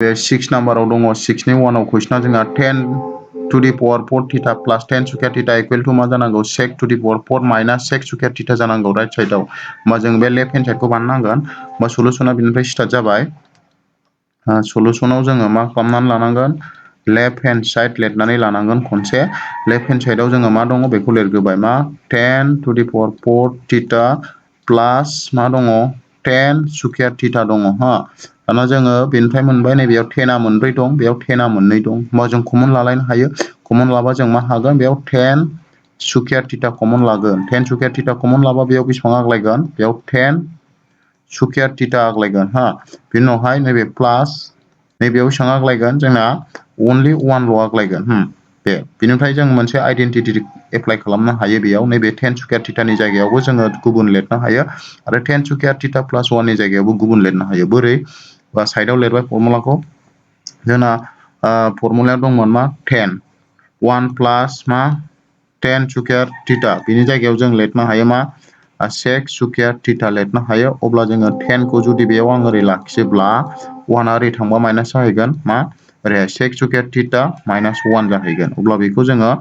बे 6 नाम्बाराव दङ 6 नि 1 आव कुइसना जोंहा 10 to the power 4 theta plus 10 square theta equal to मा जानांगौ sec to the power 4 minus sec square theta जानांगौ राइट साइडआव होमबा जों बे लेफ्ट हेन्ड साइडखौ बानायनांगोन होमबा सलुसना बिनिफ्राय स्टार्ट जाबाय सलुसनाव जोङो मा खालामनानै लानांगोन लेफ्ट हेन्ड साइड लिरनानै लानांगोन खनसे लेफ्ट हेन्ड साइडआव जोङो मा दङ बेखौ लिरग्रोबाय मा 10 to the power 4 theta प्लास मा दङ 10 स्क्वायर थीटा दङ हा दाना जोङो बेनिफ्राय मोनबाय नैबेयाव 10 आ मोनब्रै दं बेयाव 10 आ मोननै दं होमबा जों कमन लालायनो हायो कमन लाबा जों मा हागोन बेयाव 10 स्क्वायर थीटा कमन लागोन 10 स्क्वायर थीटा कमन लाबा बेयाव बेसेबां आग्लायगोन बेयाव 10 स्क्वायर थीटा आग्लायगोन हा बेनि उनावहाय नैबे प्लास नैबेयाव बेसेबां आग्लायगोन जोंना अनलि 1 ल' आग्लायगोन दे बेनिफ्राय जों मोनसे आइडेन्टिटि एप्लाइ खालामनो हायो बेयाव नैबे 10 स्क्वायर थीटानि जायगायावबो जोङो गुबुन लिरनो हायो आरो 10 स्क्वायर थीटा प्लास 1 नि जायगायावबो गुबुन लिरनो हायो बोरै बा साइडआव लिरबाय फर्मुलाखौ जोंना फर्मुलायाव दंमोन मा 10 1 प्लास मा 10 स्क्वायर थीटा बिनि जायगायाव जों लिरनो हायो मा sec स्क्वायर थीटा लिरनो हायो अब्ला जोङो 10 खौ जुदि बेयाव आं ओरै लाखियोब्ला 1 आ ओरै थांबा माइनास जाहैगोन मा ओरैहाय sec स्क्वायर थीटा माइनास 1 जाहैगोन अब्ला बेखौ जोङो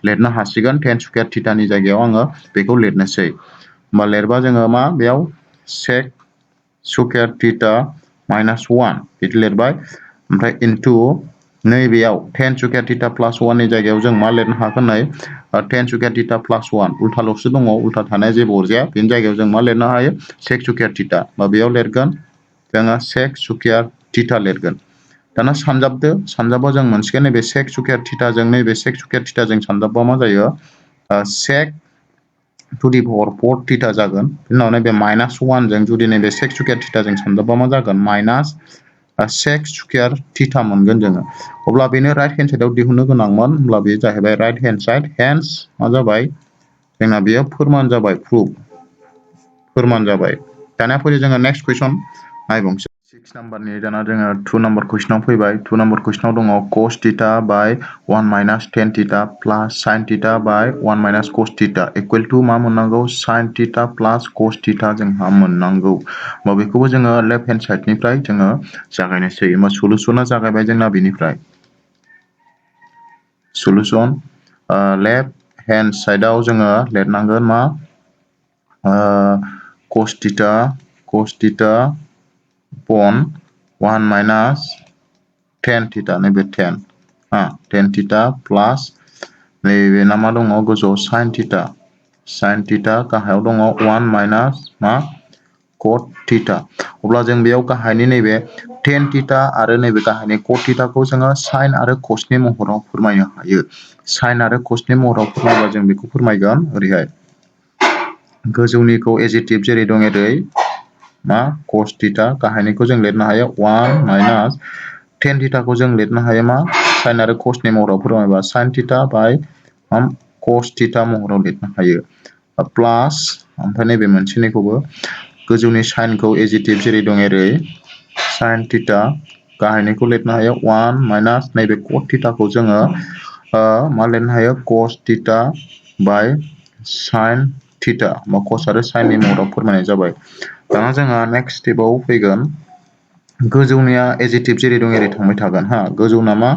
लिरनो हासिगोन 10 स्क्वायर थीटानि जायगायाव आङो बेखौ लिरनोसै होमबा लिरबा जोङो मा बेयाव sec स्क्वायर थीटा माइनास 1 बिदि लिरबाय ओमफ्राय इनटु नैबेयाव 10 स्क्वायर थीटा प्लास 1 नि जायगायाव जों मा लिरनो हागोन नै 10 स्क्वायर थीटा प्लास 1 उल्थाल'सो दङ उल्था थानाया जेबो अरजाया बेनि जायगायाव जों मा लिरनो हायो sec स्क्वायर थीटा बा बेयाव लिरगोन जोङो sec स्क्वायर थीटा लिरगोन दाना सानजाबा जों मोनसिगोन नैबे sec स्क्वायर थीटाजों नैबे sec स्क्वायर थीटाजों सानजाबबा मा जायो sec to the power 4 theta जागोन बिनि उनाव नैबे माइनास 1 जों जुदि नैबे sec स्क्वायर थीटाजों सानजाबबा मा जागोन माइनास sec स्क्वायर थीटा मोनगोन जोङो अब्ला बेनो राइट हेन्ड साइडआव दिहुननो गोनांमोन होमब्ला बेयो जाहैबाय राइट हेन्ड साइड हेन्स मा जाबाय जोंना बेयो फोरमान जाबाय फोरमान जाबाय दानिया फैयो जोङो नेक्स्ट कुइसन नायबावनोसै 6 नाम्बारनि दाना जोङो 2 नाम्बार कुइसनाव फैबाय 2 नाम्बार कुइसनाव दङ cos theta by 1 minus tan theta plus sin theta by 1 minus cos theta equal to मा मोननांगौ sin theta plus cos theta जोंहा मोननांगौ होमबा बेखौबो जोङो लेफ्ट हेन्ड साइडनिफ्राय जोङो जागायनोसै होमबा सलुसना जागायबाय जोंना बेनिफ्राय सलुसन लेफ्ट हेन्ड साइडआव जोङो लिरनांगोन मा cos theta upon 1 minus tan theta नैबे tan थीटा प्लास नैबे ना मा दङ गोजौआव sin थीटा गाहायाव दङ 1 माइनास मा cot थीटा अब्ला जों बेयाव गाहायनि नैबे tan थीटा आरो नैबे गाहायनि cot थीटाखौ जोङो sin आरो cosनि महराव फोरमायनो हायो sin आरो cosनि महराव फोरमायबा जों बेखौ फोरमायगोन ओरैहाय गोजौनिखौ एजिटिभ जेरै दं एरै मा cos थीटा गाहायनिखौ जों लिरनो हायो 1 माइनास tan थीटाखौ जों लिरनो हायो मा sin आरो cosनि महराव फोरमायबा sin थीटा बाय cos थीटा महराव लिरनो हायो प्लास ओमफ्राय नैबे मोनसेनिखौबो गोजौनि साइनखौ एजिटिभ जेरै दं एरै sin थीटा गाहायनिखौ लिरनो हायो 1 माइनास नैबे cot थीटाखौ जोङो मा लिरनो हायो cos थीटा बाय sin थीटा बा cos आरो sin नि महराव फोरमायनाय जाबाय दाना जोंहा नेक्स्ट स्टेपाव फैगोन गोजौनिया एजिटिभ जेरै दं एरै थांबाय थागोन गोजौना मा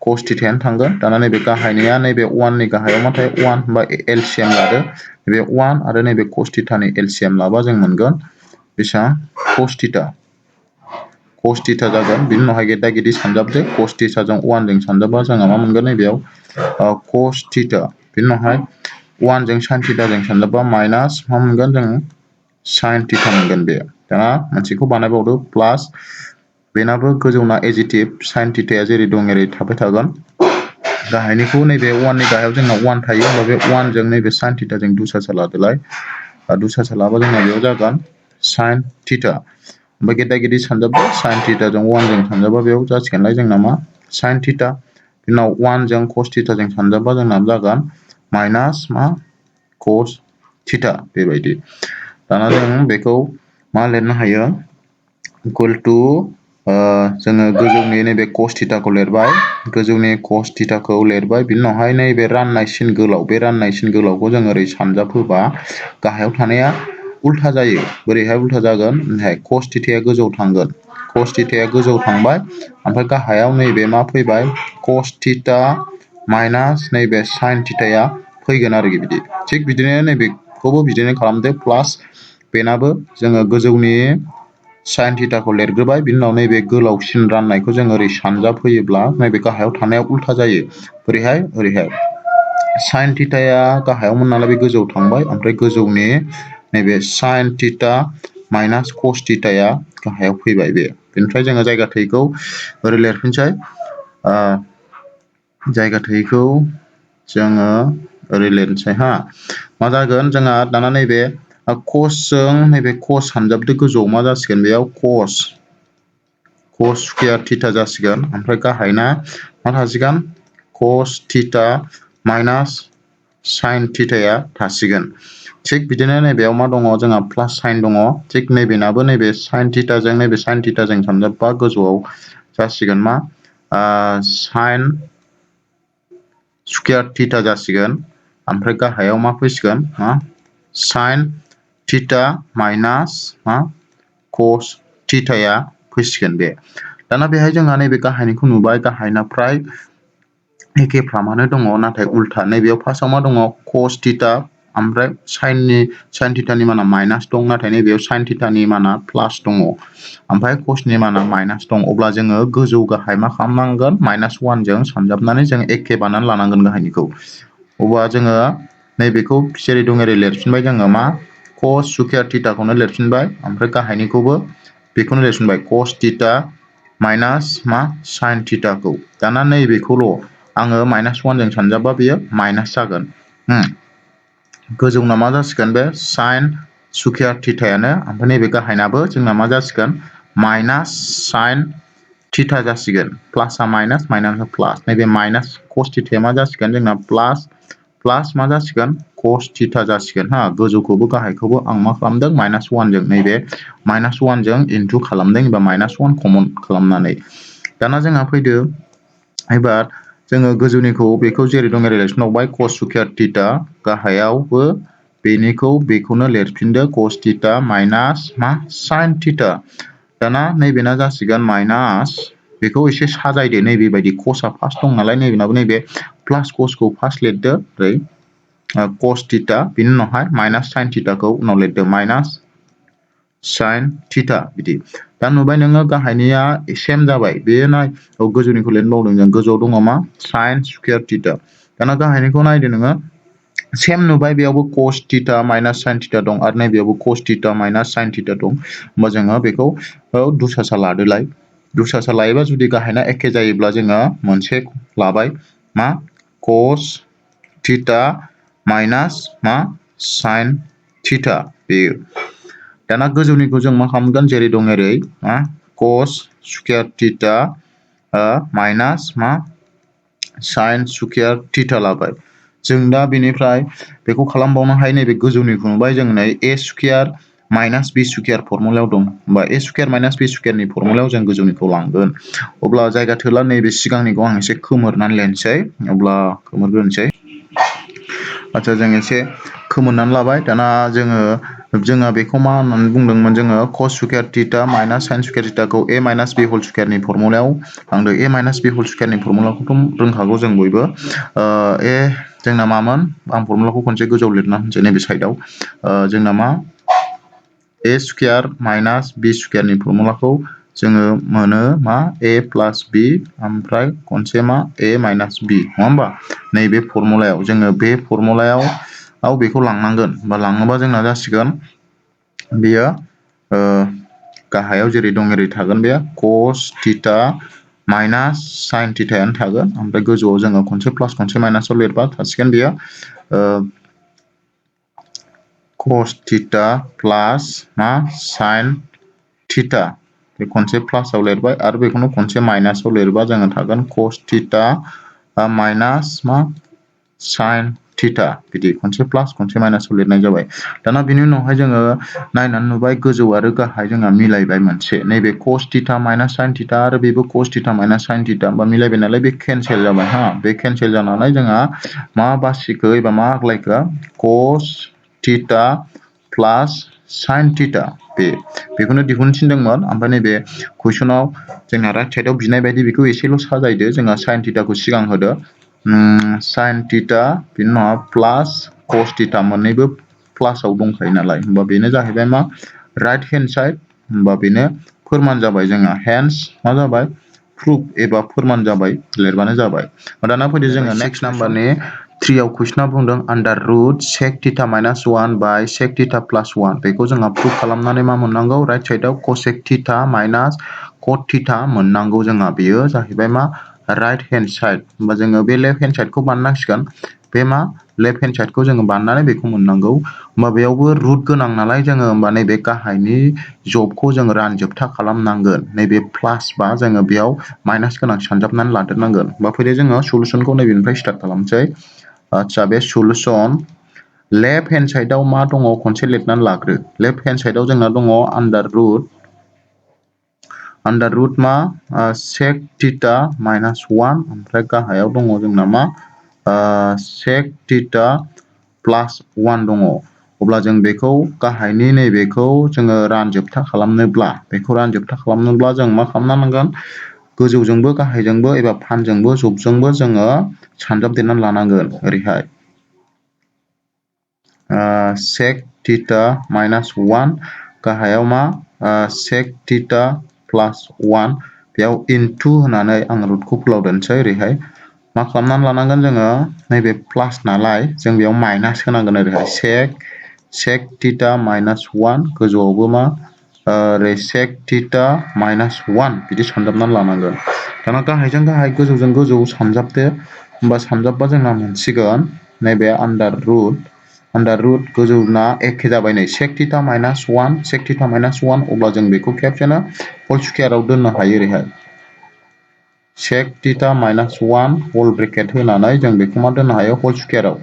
cos थीटायानो थांगोन दाना नैबे गाहायनिया नैबे 1 नि गाहायाव मा थायो 1 होनबा एलसिएम लादो नैबे 1 आरो नैबे cos थीटानि एलसिएम लाबा जों मोनगोन बेसेबां cos थीटा जागोन बिनि उनावहाय गेदा गेदि सानजाबदो cos थीटाजों 1 जों सानजाबा जोंहा मा मोनगोन नैबेयाव cos थीटा बिनि उनावहाय 1 जों sin थीटाजों सानजाबा माइनास मा मोनगोन जों sin थीटा मोनगोन बे दाना मोनसेखौ बानायबावदो प्लास बेनाबो गोजौना एजिटिभ sin थीटाया जेरै दं एरै थाबाय थागोन गाहायनिखौ नैबे 1 नि गाहायाव जोंना 1 थायो होमबा बे 1 जों नैबे sin थीटाजों दुसासा लादोलाय दुसासा लाबा जोंना बेयाव जागोन sin थीटा ओमफ्राय गेदा गेदि सानजाबा sin थीटाजों 1 जों सानजाबा बेयाव जासिगोनलाय जोंना मा sin थीटा बिनि उनाव 1 जों cos थीटाजों सानजाबा जोंना जागोन माइनास मा cos थीटा बेबायदि दाना जों बेखौ मा लिरनो हायो इकुवेल टु जोङो गोजौनि नैबे cos थीटाखौ लिरबाय गोजौनि cos थीटाखौ लिरबाय बिनि उनावहाय नैबे राननाय सिन गोलाव बे राननाय सिन गोलावखौ जों ओरै सानजाब होबा गाहायाव थानाया उल्था जायो बोरैहाय उल्था जागोन ओरैहाय cos थीटाया गोजौआव थांगोन cos थीटाया गोजौ थांबाय ओमफ्राय गाहायाव नैबे मा फैबाय cos थीटा माइनास नैबे sin थीटाया फैगोन आरोखि बिदि थिग बिदिनो नैबेखौबो बिदिनो खालामदो प्लास बेनाबो जोङो गोजौनि sin थीटाखौ लिरग्रोबाय बिनि उनाव नैबे गोलावसिन राननायखौ जों ओरै सानजा फैयोब्ला नैबे गाहायाव थानायाव उल्था जायो ओरैहाय sin थीटाया गाहायावमोन नालाय बे गोजौआव थांबाय ओमफ्राय गोजौनि नैबे sin थीटा माइनास cos थीटाया गाहायाव फैबाय बेनिफ्राय जोङो जायगा थैखौ ओरै लिरफिनसै जायगा थैखौ जोङो ओरै लिरनोसै हा मा जागोन जोंहा दाना नैबे cos जों नैबे cos सानजाबदो गोजौआव मा जासिगोन बेयाव cos स्क्वायर थीटा जासिगोन ओमफ्राय गाहायना मा थासिगोन cos थीटा माइनास sin थीटाया थासिगोन थिग बिदिनो नैबेयाव मा दङ जोंहा प्लास साइन दङ थिग नैबेनाबो नैबे sin थीटाजों नैबे sin थीटाजों सानजाबबा गोजौआव जासिगोन मा sin स्क्वायर थीटा जासिगोन ओमफ्राय गाहायाव मा फैसिगोन मा sin थीटा माइनास मा cos थीटाया फैसिगोन दाना बेहाय जोंहा नैबे गाहायनिखौ नुबाय गाहायना फ्राय एखेफ्रामानो दङ नाथाय उल्था नैबेयाव फार्स्टआव मा दङ cos थीटा ओमफ्राय sin थीटानि माना माइनास दं नाथाय नैबेयाव sin थीटानि माना प्लास दङ ओमफ्राय cosनि माना माइनास दं अब्ला जोङो गोजौ गाहाय मा खालामनांगोन -1 जों सानजाबनानै जों एखे बानान लानांगोन गाहायनिखौ अब्ला जोङो नैबेखौ जेरै दं ओरै लिरफिनबाय जोङो मा cos स्क्वायर थीटाखौनो लिरफिनबाय ओमफ्राय गाहायनिखौबो बेखौनो लिरफिनबाय cos थीटा माइनास मा sin थीटाखौ दाना नैबेखौल' आङो -1 जों सानजाबा बेयो माइनास जागोन गोजौना मा जासिगोन बे sin स्क्वायर थीटायानो ओमफ्राय नैबे गाहायनाबो जोंना मा जासिगोन माइनास sin थीटा जासिगोन प्लासआ माइनास माइनासआ प्लास नैबे माइनास cos थीटाया मा जासिगोन जोंना प्लास मा जासिगोन cos थीटा जासिगोन गोजौखौबो गाहायखौबो आं मा खालामदों -1 जों नैबे -1 जों इनटु खालामदों एबा -1 कमन खालामनानै दाना जोंहा फैदो एबार जोङो गोजौनिखौ बेखौ जेरै दं ओरै लिरफिनबावबाय cos स्क्वायर थीटा गाहायावबो बेखौनो लिरफिनदो cos थीटा माइनास मा sin थीटा दाना नैबेना जासिगोन माइनास बेखौ एसे साजायदो नैबेबायदि cosआ फार्स्ट दं नालाय नैबेनाबो नैबे प्लास cosखौ फार्स्ट लिरदो ओरै cos थीटा बिनि उनावहाय माइनास sin थीटाखौ उनाव लिरदो माइनास sin थीटा बिदि दा नुबाय नोङो गाहायनिया सेम जाबाय बेयो गोजौनिखौ लिरनो बावदों जों गोजौआव दङ मा sin स्क्वायर थीटा दाना गाहायनिखौ नायदो नोङो सेम नुबाय बेयावबो cos theta minus sin theta दं आरो नैबेयावबो cos theta minus sin theta दं होमबा जोङो बेखौ दुसासा लादोलाय दुसासा लायोबा जुदि गाहायना एखे जायोब्ला जोङो मोनसे लाबाय मा cos थीटा माइनास मा sin थीटा बेयो दाना गोजौनिखौ जों मा खालामगोन जेरै दं ओरै मा cos स्क्वायर थीटा माइनास मा sin स्क्वायर थीटा लाबाय जों दा बेनिफ्राय बेखौ खालामबावनो हायो नैबे गोजौनिखौ नुबाय जों नै a square minus b square फर्मुलायाव दं होमबा a स्क्वायर माइनास b स्क्वायरनि फर्मुलायाव जों गोजौनिखौ लांगोन अब्ला जायगा थोला नैबे सिगांनिखौ आं एसे खोमोरनानै लानोसै अब्ला खोमोरग्रोनोसै आচ্ছা जों एसे खोमोरनानै लाबाय दाना जोङो बेखौ मा होननानै बुंदोंमोन जोङो cos square theta minus sin square थीटाखौ a माइनास b होल स्क्वायरनि फर्मुलायाव लांदो a माइनास b होल स्क्वायरनि फर्मुलाखौथ' रोंखागौ जों बयबो जोंना मामोन आं फर्मुलाखौ खनसे गोजौआव लिरना होनसै नैबे साइडआव जोंना मा a स्क्वायर माइनास b स्क्वायरनि फर्मुलाखौ जोङो मोनो मा a प्लास b ओमफ्राय खनसे मा a माइनास b नङा होमबा नैबे फर्मुलायाव जोङो बे फर्मुलायाव बेखौ लांनांगोन बा लाङोबा जोंना जासिगोन बेयो गाहायाव जेरै दं ओरै थागोन बे cos थीटा माइनास sin थीटायानो थागोन ओमफ्राय गोजौआव जोङो खनसे प्लास खनसे माइनासाव लिरबा थासिगोन बेयो cos थीटा प्लास मा sin थीटा बे खनसे प्लासाव लिरबाय आरो बेखौनो खनसे माइनासाव लिरबा जोङो थागोन cos थीटा माइनास मा sin थीटा बिदि खनसे प्लास खनसे माइनासाव लिरनाय जाबाय दाना बिनि उनावहाय जोङो नायनानै नुबाय गोजौ आरो गाहाय जोंहा मिलायबाय मोनसे नैबे cos theta minus sin theta आरो बेबो cos theta minus sin theta बा मिलायबाय नालाय बे केनसेल जाबाय बे केनसेल जानानै जोंहा मा बासिखो एबा मा आग्लायखो cos theta plus sin theta बेखौनो दिहुननो थिनदोंमोन ओमफ्राय नैबे कुइसनाव जोंना राइट साइडआव बिनाय बायदि बेखौ एसेल' साजायदो जोंहा sin थीटाखौ सिगां होदो sin थीटा बिनि उनाव प्लास cos थीटा मोननैबो प्लासआव दंखायो नालाय होमबा बेनो जाहैबाय मा राइट हेन्ड साइड होमबा बेनो फोरमान जाबाय जोंहा हेन्स मा जाबाय प्रुफ एबा फोरमान जाबाय लिरबानो जाबाय दाना फैदो जोङो नेक्स्ट नाम्बारनि 3 आव कुइसना बुंदों आन्डार रुट sec थीटा माइनास 1 बाय sec थीटा प्लास 1 बेखौ जोंहा प्रुफ खालामनानै मा मोननांगौ राइट साइडआव cosec theta minus cot theta मोननांगौ जोंहा बेयो जाहैबाय मा राइट हेन्ड साइड होमबा जोङो बे लेफ्ट हेन्ड साइडखौ बानायनांसिगोन बे मा लेफ्ट हेन्ड साइडखौ जोङो बानायनानै बेखौ मोननांगौ होमबा बेयावबो रुट गोनां नालाय जोङो होमबा नैबे गाहायनि जबखौ जोङो रानजोबथा खालामनांगोन नैबे प्लास बा जोङो बेयाव माइनास गोनां सानजाबनानै लादेरनांगोन होमबा फैदो जोङो सलुसनखौ नैबेनिफ्राय स्टार्ट खालामसै आदसा बे सलुसन लेफ्ट हेन्ड साइडआव मा दङ खनसे लिरनानै लाग्रो लेफ्ट हेन्ड साइडआव जोंना दङ आन्डार रुट मा sec थीटा माइनास 1 ओमफ्राय गाहायाव दङ जोंना मा sec थीटा प्लास 1 दङ अब्ला जों बेखौ गाहायनि नैबेखौ जोङो रानजोबथा खालामनोब्ला जों मा खालामनांगोन गोजौजोंबो गाहायजोंबो एबा फानजोंबो जबजोंबो जोङो सानजाबदेरनानै लानांगोन ओरैहाय sec थीटा माइनास 1 गाहायाव मा sec थीटा प्लास 1 बेयाव इनटु होनानै आं रुटखौ फोलाव दोनसै ओरैहाय मा खालामनानै लानांगोन जोङो नैबे प्लास नालाय जों बेयाव माइनास होनांगोन ओरैहाय sec थीटा माइनास 1 गोजौआवबो मा ओरै sec थीटा माइनास 1 बिदि सानजाबनानै लानांगोन दाना गाहायजों गाहाय गोजौजों गोजौ सानजाबदो होमबा सानजाबबा जोंना मोनसिगोन नैबे आन्डार रुट गोजौना एखे जाबाय नै sec theta minus 1 sec theta minus 1 अब्ला जों बेखौ खेबसेनो होल स्कुवेराव दोननो हायो ओरैहाय sec theta minus 1 whole bracket होनानै जों बेखौ मा दोननो हायो होल स्कुवेराव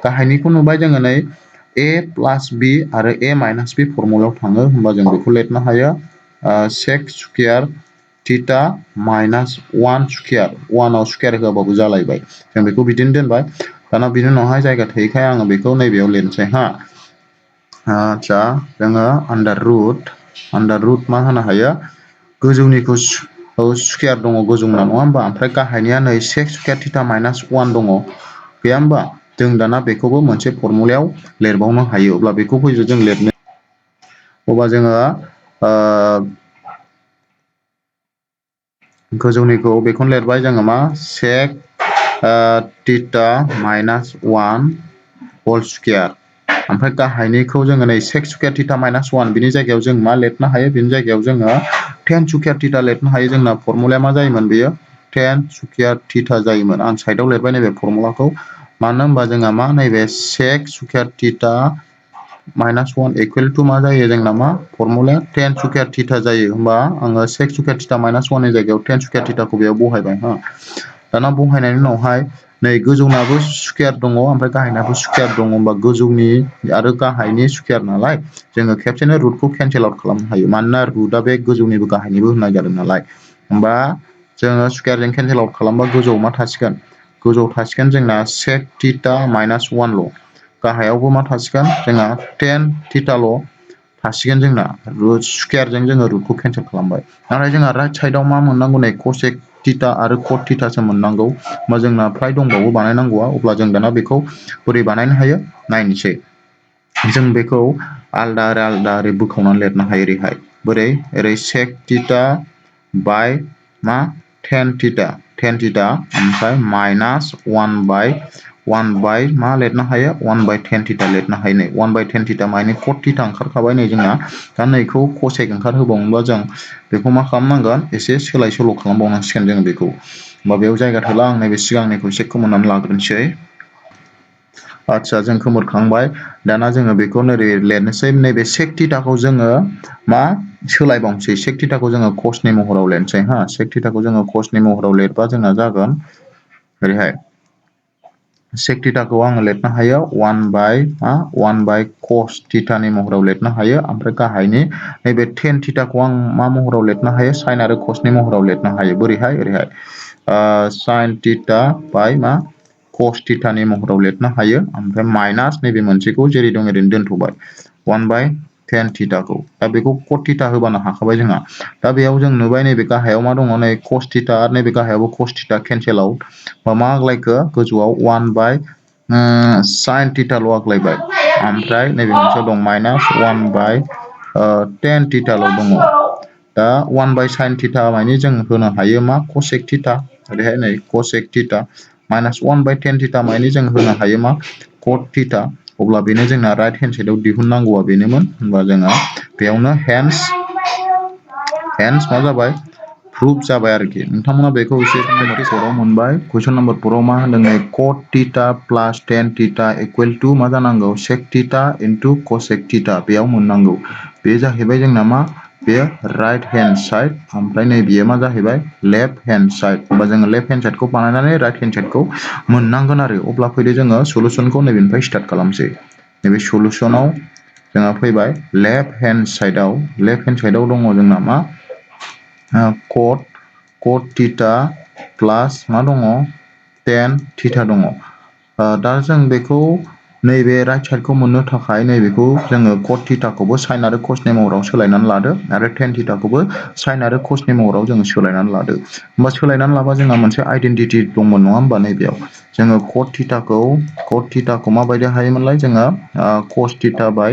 गाहायनिखौ नुबाय जोङो नै a प्लास b आरो a माइनास b फर्मुलायाव थाङो होमबा जों बेखौ लिरनो हायो sec square theta minus 1 square 1 आव स्कुवेर होआबाबो जालायबाय जों बेखौ बिदिनो दोनबाय दाना बिनि उनावहाय जायगा थोयैखाय आङो बेखौ नैबेयाव लिरनोसै हा आदसा जोङो आन्डार रुट मा होनो हायो गोजौनिखौ स्कुवेर दङ गोजौना नङा होमबा ओमफ्राय गाहायनिया नै sec स्कुवेर थीटा माइनास 1 दङ गैया होमबा जों दाना बेखौबो मोनसे फर्मुलायाव लिरबावनो हायो अब्ला बेखौ फैदो जों लिरनो अब्ला जोङो गोजौनिखौ बेखौनो लिरबाय जोङो मा sec theta minus 1 whole square ओमफ्राय गाहायनिखौ जोङो नै sec स्कुवेर थीटा माइनास 1 बिनि जायगायाव जों मा लिरनो हायो बिनि जायगायाव जोङो tan स्कुवेर थीटा लिरनो हायो जोंना फर्मुलाया मा जायोमोन बेयो tan स्कुवेर थीटा जायोमोन आं साइडआव लिरबाय नैबे फर्मुलाखौ मानो होनबा जोंहा मा नैबे sec square theta minus 1 equal to मा जायो जोंना मा फर्मुलाया tan स्कुवेर थीटा जायो होमबा आङो sec स्कुवेर थीटा माइनास 1 नि जायगायाव tan स्कुवेर थीटाखौ बेयाव बहायबाय हा दाना बहायनायनि उनावहाय नै गोजौनाबो स्कुवेर दङ ओमफ्राय गाहायनाबो स्कुवेर दङ होमबा गोजौनि आरो गाहायनि स्कुवेर नालाय जोङो खेबसेनो रुटखौ केनसेल आउट खालामनो हायो मानोना रुटआ बे गोजौनिबो गाहायनिबो होननाय जादों नालाय होमबा जोङो स्कुवेरजों केनसेल आउट खालामबा गोजौआव मा थासिगोन गोजौआव थासिगोन जोंना sec थीटा माइनास 1 ल' गाहायावबो मा थासिगोन जोंना tan थीटाल' थासिगोन जोंना रुट स्कुवेरजों जोङो रुटखौ केनसेल खालामबाय नाथाय जोंहा राइट साइडआव मा मोननांगौ नै cosec थीटा आरो cot थीटासो मोननांगौ होमबा जोंना फ्राय दंबावो बानायनांगौआ अब्ला जों दाना बेखौ बोरै बानायनो हायो नायनोसै जों बेखौ आलदा ओरै बोखावनानै लिरनो हायो ओरैहाय बोरै ओरै sec थीटा बाय मा tan थीटा ओमफ्राय माइनास 1 बाय मा लिरनो हायो 1 बाय tan थीटा लिरनो हायो नै 1 बाय tan थीटा माने cot थीटा ओंखारखाबाय नै जोंना दा नैखौ cosec ओंखारहोबावनोबा जों बेखौ मा खालामनांगोन एसे सोलाय सोल' खालामबावनांसिगोन जों बेखौ होमबा बेयाव जायगा थोला आं नैबे सिगांनिखौ एसे खोमोरनानै लाग्रोनोसै आदसा जों खोमोरखांबाय दाना जोङो बेखौ ओरै लिरनोसै नैबे sec थीटाखौ जोङो मा सोलायबावनोसै sec थीटाखौ जोङो cosनि महराव लिरनोसै हा sec थीटाखौ जोङो cosनि महराव लिरबा जोंना जागोन ओरैहाय sec थीटाखौ आङो लिरनो हायो 1 बाय cos थीटानि महराव लिरनो हायो ओमफ्राय गाहायनि नैबे tan थीटाखौ आं मा महराव लिरनो हायो sin आरो cosनि महराव लिरनो हायो बोरैहाय ओरैहाय sin थीटा बाय मा cos थीटानि महराव लिरनो हायो ओमफ्राय माइनास नैबे मोनसेखौ जेरै दं ओरैनो दोनथ'बाय 1 बाय tan theta को दा बेखौ cot theta होबानो हाखाबाय जोंहा दा बेयाव जों नुबाय नैबे गाहायाव मा दङ नै cos theta आरो नैबे गाहायावबो cos theta cancel आउट बा मा आग्लायखो गोजौआव 1 by sin theta ल' आग्लायबाय ओमफ्राय नैबे मोनसेयाव दं minus 1 by tan theta ल' दङ दा 1 by sin theta माने जों होनो हायो मा cosec theta ओरैहाय नै cosec theta minus 1 by tan theta माने जों होनो हायो मा cot theta अब्ला बेनो जोंना राइट हेन्ड साइडआव दिहुननांगौआ बेनोमोन होनबा जोंहा बेयावनो हेन्स मा जाबाय प्रुफ जाबाय आरोखि नोंथांमोना बेखौ एसे प्रेक्टिस मोनबाय कुइसन नम्बर 4 आव मा होनदों नै cot theta plus tan theta equal to मा जानांगौ sec theta into cosec theta बेयाव मोननांगौ बे जाहैबाय जोंना मा बेयो राइट हेन्ड साइड ओमफ्राय नै बेयो मा जाहैबाय लेफ्ट हेन्ड साइड होनबा जोङो लेफ्ट हेन्ड साइडखौ बानायनानै राइट हेन्ड साइडखौ मोननांगोन आरो अब्ला फैदो जोङो सलुसनखौ नैबेनिफ्राय स्टार्ट खालामसै नैबे सलुसनाव जोंहा फैबाय लेफ्ट हेन्ड साइडआव दङ जोंना मा cot theta प्लास मा दङ tan theta दङ दा जों बेखौ नैबे राइट साइडखौ मोननो थाखाय नैबेखौ जोङो cot theta खौबो sin आरो cosनि महराव सोलायनानै लादो आरो tan theta खौबो sin आरो cosनि महराव जोङो सोलायनानै लादो होमबा सोलायनानै लाबा जोंहा मोनसे आइडेन्टिटि दंमोन नङा होमबा नैबेयाव जोङो cot theta खौ माबायदि हायोमोनलाय जोङो cos theta by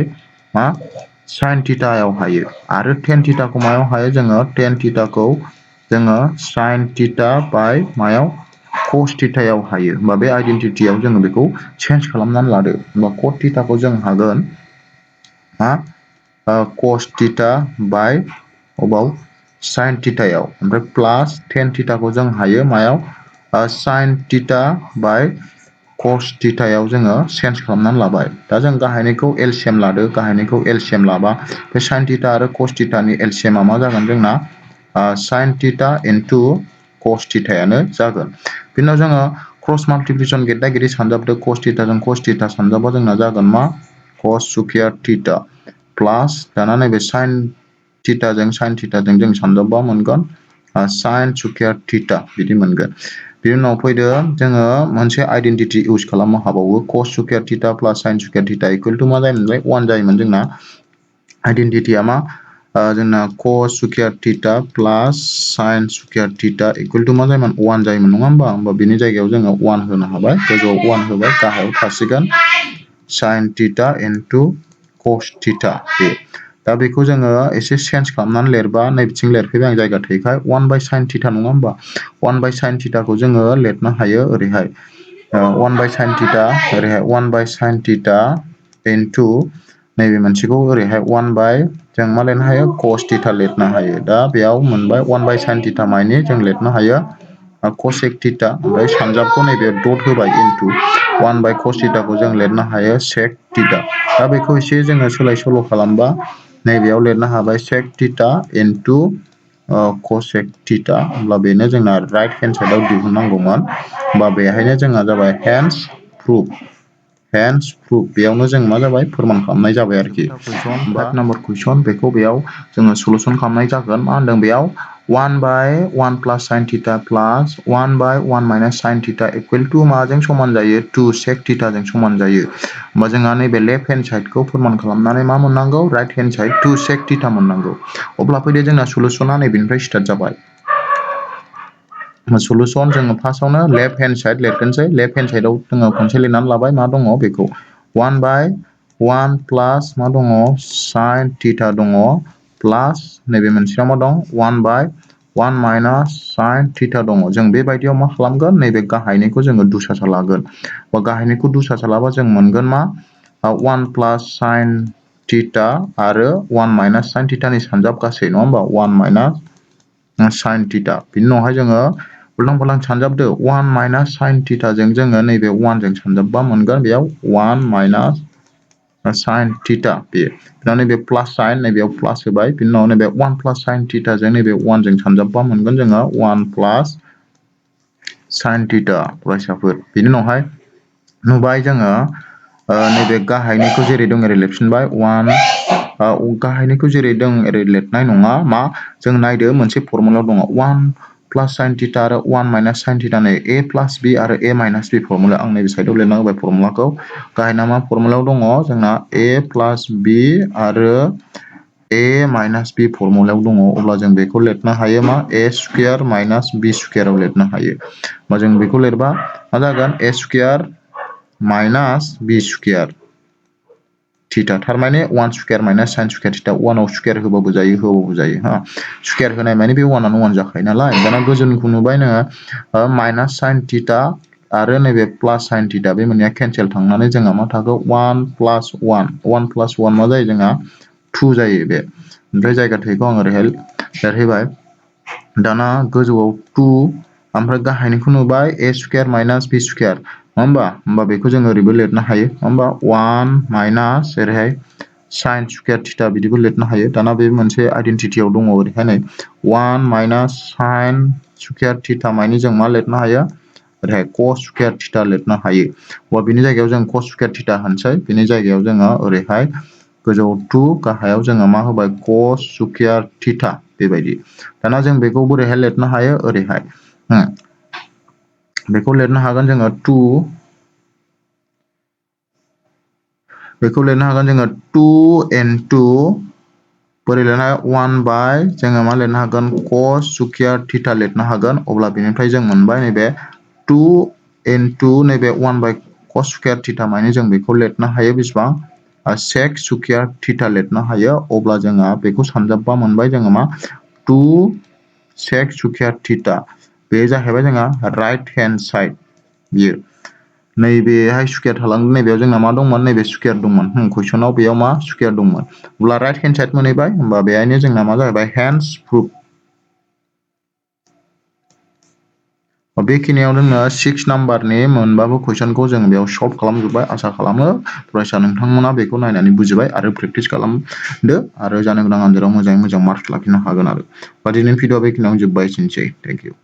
मा sin theta आव हायो आरो tan theta खौ मायाव हायो जोङो tan theta खौ जोङो sin theta by मायाव cos theta आव हायो होमबा बे आइडेन्टिटियाव जोङो बेखौ चेन्ज खालामनानै लादो होमबा cot theta खौ जों हागोन मा cos theta by अबाव sin theta आव ओमफ्राय प्लास tan theta खौ जों हायो मायाव sin theta by cos theta आव जोङो चेन्ज खालामनानै लाबाय दा जों गाहायनिखौ LCM लादो गाहायनिखौ LCM लाबा बे sin theta आरो cos theta नि LCM आ मा जागोन जोंना sin theta into cos theta यानो जागोन बिनि उनाव जोङो क्रस माल्टिप्लिकेसन गेद्दा गेद्दि सानजाबदो cos theta जों cos theta सानजाबा जोंना जागोन मा cos स्क्वायर theta प्लास दाना नैबे sin theta जों जों सानजाबबा मोनगोन sin स्क्वायर theta बिदि मोनगोन बिनि उनाव फैदो जोङो मोनसे आइडेन्टिटि इउज खालामनो हाबावो cos square theta plus sin square theta equal to मा जायोमोनलाय 1 जायोमोन जोंना आइडेन्टिटिया मा जोंना cos square theta plus sin square theta equal to मा जायोमोन 1 जायोमोन नङा होमबा बिनि जायगायाव जोङो 1 होनो हाबाय गोजौआव 1 होबाय गाहायाव थासिगोन sin theta into cos theta बे दा बेखौ जोङो एसे चेन्ज खालामनानै लिरबा नैबिथिं लिरफैबाय आं जायगा थैखाय 1 by sin theta नङा होमबा 1 by sin theta खौ जोङो लिरनो हायो ओरैहाय 1 by sin theta ओरैहाय 1 by sin theta into नैबे मोनसेखौ ओरैहाय 1 by जों मा लिरनो हायो cos theta लिरनो हायो दा बेयाव मोनबाय 1 by sin theta माने जों लिरनो हायो cosec theta ओमफ्राय सानजाबखौ नैबे डट होबाय into 1 by cos theta खौ जों लिरनो हायो sec theta दा बेखौ एसे जोङो सोलाय सोल' खालामबा नैबेयाव लिरनो हाबाय sec theta into cosec theta अब्ला बेनो जोंना राइट हेन्ड साइडआव दिहुननांगौमोन होमबा बेहायनो जोंहा जाबाय हेन्स प्रुफ बेयावनो जों मा जाबाय फोरमान खालामनाय जाबाय आरोखि 5 नाम्बार कुइसन बेखौ बेयाव जोङो सलुसन खालामनाय जागोन मा होनदों बेयाव 1 by 1 plus sin theta plus 1 by 1 minus sin theta equal to माजों समान जायो 2 sec theta जों समान जायो होमबा जोंहा नैबे लेफ्ट हेन्ड साइडखौ फोरमान खालामनानै मा मोननांगौ right hand side 2 sec theta मोननांगौ अब्ला फैदो जोंना सलुसना नैबेनिफ्राय स्टार्ट जाबाय सलुसन जोङो फार्स्टआवनो लेफ्ट हेन्ड साइड लिरगोनसै लेफ्ट हेन्ड साइडआव जोङो खनसे लिरनानै लाबाय मा दङ बेखौ 1 by 1 प्लास मा दङ sin theta दङ प्लास नैबे मोनसेयाव मा दं 1 by 1 minus sin theta दङ जों बेबायदियाव मा खालामगोन नैबे गाहायनिखौ जोङो दुसासा लागोन बा गाहायनिखौ दुसासा लाबा जों मोनगोन मा 1 plus sin theta आरो 1 minus sin theta नि सानजाब गासै नङा होमबा 1 minus sin theta बिनि उनावहाय जोङो उल्थां फाल्थां सानजाबदो 1 minus sin theta जों जोङो नैबे 1 जों सानजाबबा मोनगोन बेयाव 1 minus sin theta बेयो नैबे प्लास साइन नैबेयाव प्लास होबाय बिनि उनाव नैबे 1 plus sin theta जों नैबे 1 जों सानजाबबा मोनगोन जोङो 1 plus sin theta फरायसाफोर बिनि उनावहाय नुबाय जोङो नैबे गाहायनिखौ जेरै दं ओरै लिरफिनबाय 1 गाहायनिखौ जेरै दं ओरै लिरनाय नङा मा जों नायदो मोनसे फर्मुला दङ 1 प्लस साइन थीटा आरो 1 माइनास साइन थीटा नै a प्लस b आरो a माइनास b फर्मुला आं नैबे साइडआव लिरना होबाय फर्मुलाखौ गाहायना मा फर्मुलायाव दङ जोंना a प्लस b आरो a माइनास b फर्मुलायाव दङ अब्ला जों बेखौ लिरनो हायो मा a स्क्वायर माइनास b स्क्वायराव लिरनो हायो होमबा जों बेखौ लिरबा मा जागोन a square minus b square theta थारमाने 1 square minus sine square theta 1 आव स्क्वायर होबाबो जायो हा स्क्वायर होनाय माने बे 1 आनो 1 जाखायो नालाय दाना गोजोनखौ नुबाय नोङो माइनास साइन थीटा आरो नैबे प्लास साइन थीटा बे मोननैया केन्सेल थांनानै जोंहा मा थागौ 1 प्लस 1 मा जायो जोंहा 2 जायो बे ओमफ्राय जायगा थैखौ आं ओरैहाय लिरहैबाय दाना गोजौआव 2 ओमफ्राय गाहायनिखौ नुबाय a square minus b square होमबा बेखौ जों ओरैबो लिरनो हायो होमबा 1 माइनास ओरैहाय साइन स्क्वायर थीटा बिदिबो लिरनो हायो दाना बे मोनसे आइडेन्टिटियाव दङ ओरैहाय नै 1 माइनास साइन स्क्वायर थीटा माने जों मा लिरनो हायो ओरैहाय cos स्क्वायर थीटा लिरनो हायो अब्ला बिनि जायगायाव जों cos स्क्वायर थीटा होनसै बिनि जायगायाव जोङो ओरैहाय गोजौआव 2 गाहायाव जोङो मा होबाय cos स्क्वायर थीटा बेबायदि दाना जों बेखौ बोरैहाय लिरनो हायो ओरैहाय बेखौ लिरनो हागोन जोङो 2 बेखौ लिरनो हागोन जोङो 2 into बोरै लिरनो हायो 1 बाय जोङो मा लिरनो हागोन cos स्क्वायर थीटा लिरनो हागोन अब्ला बेनिफ्राय जों मोनबाय नैबे 2 into नैबे 1 बाय cos स्क्वायर थीटा माने जों बेखौ लिरनो हायो बेसेबां sec स्क्वायर थीटा लिरनो हायो अब्ला जोङो बेखौ सानजाबबा मोनबाय जोङो मा 2 sec स्क्वायर थीटा बे जाहैबाय जोंहा राइट हेन्ड साइड बियो नैबेहाय स्क्वायर थालांदों नैबेयाव जोंना मा दंमोन नैबे स्क्वायर दंमोन कुइसनाव बेयाव मा स्क्वायर दंमोन अब्ला राइट हेन्ड साइड मोनहैबाय होमबा बेहायनो जोंना मा जाहैबाय हेन्स प्रुफ बेखिनियाव जोङो 6 नाम्बारनि मोनबाबो कुइसनखौ जों बेयाव सल्भ खालामजोब्बाय आसा खालामो फरायसा नोंथांमोना बेखौ नायनानै बुजिबाय आरो प्रेक्टिस खालामदो आरो जानो गोनां आनजादाव मोजाङै मोजां मार्क्स लाखिनो हागोन आरो दिनैनि भिडिअ बेखिनियावनो जोब्बाय एसेनोसै थेंक इउ